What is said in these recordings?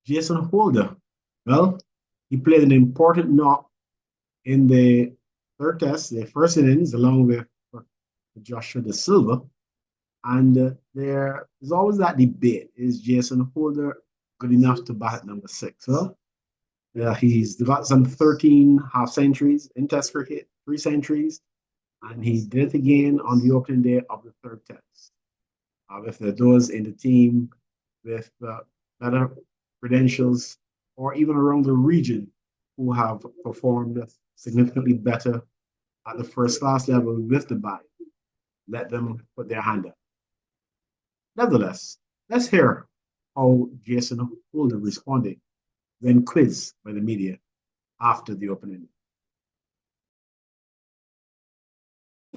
Jason Holder. Well, he played an important knock in the third test, the first innings, along with Joshua De Silva. And there is always that debate: is Jason Holder good enough to bat at number six? Well, he's got some 13 half centuries in Test cricket, three centuries, and he did it again on the opening day of the third test. If there are those in the team with better credentials or even around the region who have performed significantly better at the first class level with the bat, let them put their hand up. Nevertheless, let's hear how Jason Holder responded when quizzed by the media after the opening.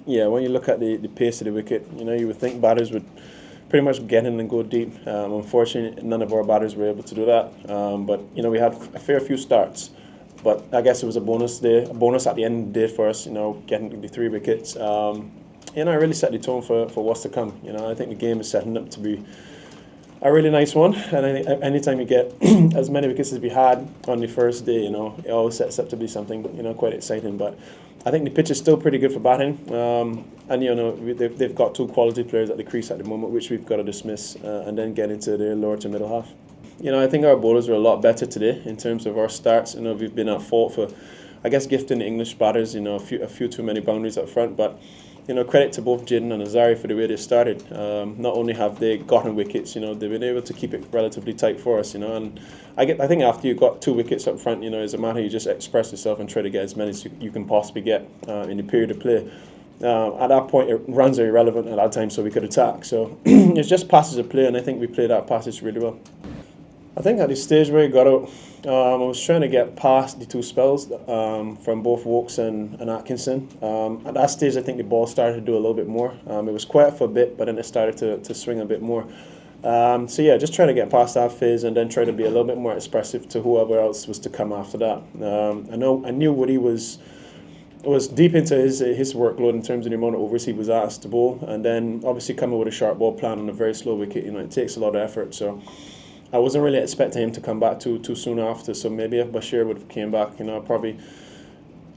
Yeah, when you look at the pace of the wicket, you would think batters would pretty much get in and go deep. Unfortunately, none of our batters were able to do that. But we had a fair few starts. But I guess it was a bonus day, a bonus at the end of the day for us. Getting the three wickets. It really set the tone for what's to come. I think the game is setting up to be a really nice one. And I think anytime you get as many wickets as we had on the first day, it always sets up to be something quite exciting. But I think the pitch is still pretty good for batting. And they've got two quality players at the crease at the moment, which we've got to dismiss and then get into the lower to middle half. I think our bowlers are a lot better today in terms of our starts. We've been at fault for, I guess, gifting the English batters, a few too many boundaries up front. But credit to both Jaden and Azari for the way they started. Not only have they gotten wickets, they've been able to keep it relatively tight for us, and I think after you've got two wickets up front, it's a matter you just express yourself and try to get as many as you can possibly get in the period of play. At that point, runs are irrelevant at that time, so we could attack. So it's just passes of play, and I think we played that passage really well. I think at the stage where he got out, I was trying to get past the two spells from both Wokes and Atkinson. At that stage, I think the ball started to do a little bit more. It was quiet for a bit, but then it started to swing a bit more. So yeah, just trying to get past that phase and then try to be a little bit more expressive to whoever else was to come after that. I knew Woody was deep into his workload in terms of the amount of overs he was asked to bowl, and then obviously coming with a sharp ball plan on a very slow wicket, it takes a lot of effort. So I wasn't really expecting him to come back too soon after. So maybe if Bashir would have came back, I'd probably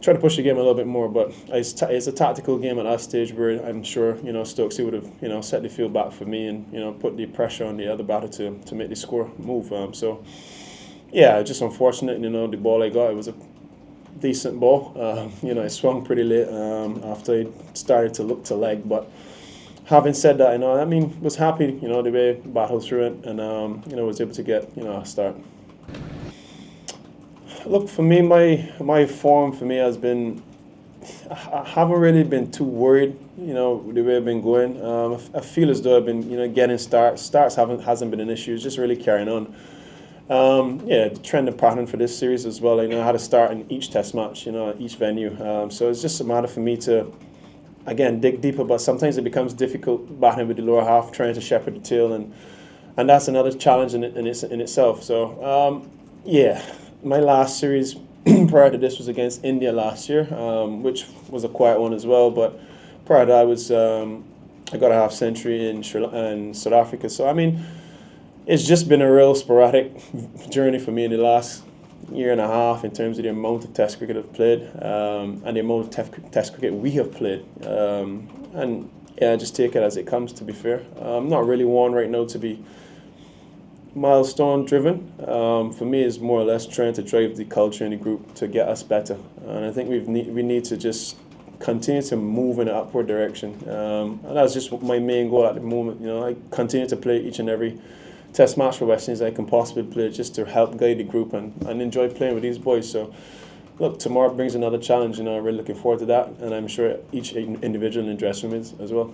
try to push the game a little bit more. But it's a tactical game at that stage where I'm sure Stokesy would have set the field back for me and put the pressure on the other batter to make the score move. So yeah, just unfortunate. The ball I got, it was a decent ball. It swung pretty late after it started to look to leg, but having said that, was happy, the way battled through it and, was able to get, a start. Look, for me, my form for me has been, I haven't really been too worried, the way I've been going. I feel as though I've been, getting starts. Starts hasn't been an issue. It's just really carrying on. Yeah, the trend and pattern for this series as well. I had to start in each test match, at each venue. So it's just a matter for me to, again, dig deeper, but sometimes it becomes difficult batting with the lower half, trying to shepherd the tail, and that's another challenge in itself. So, yeah, my last series prior to this was against India last year, which was a quiet one as well. But prior to that, I got a half century in South Africa. So, it's just been a real sporadic journey for me in the last year and a half in terms of the amount of Test cricket I've played and the amount of Test cricket we have played. And yeah, just take it as it comes, to be fair. I'm not really one right now to be milestone driven. For me, it's more or less trying to drive the culture in the group to get us better. And I think we need to just continue to move in an upward direction. And that's just my main goal at the moment. I continue to play each and every Test match for West Indies I can possibly play, just to help guide the group and enjoy playing with these boys. So look, tomorrow brings another challenge, I'm really looking forward to that, and I'm sure each individual in the dressing room is as well.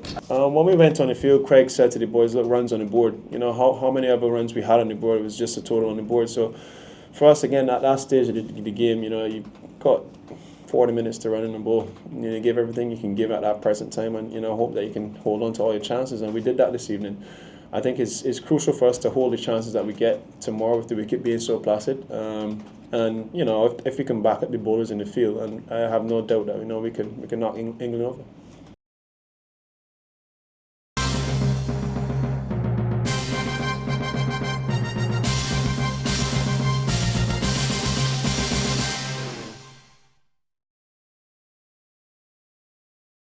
When we went on the field, Craig said to the boys, look, runs on the board. How many other runs we had on the board, it was just a total on the board. So for us, again, at that stage of the game, you got 40 minutes to run in the ball. You give everything you can give at that present time, and hope that you can hold on to all your chances, and we did that this evening. I think it's crucial for us to hold the chances that we get tomorrow with the wicket being so placid. And if we can back up the bowlers in the field, and I have no doubt that we can knock England over.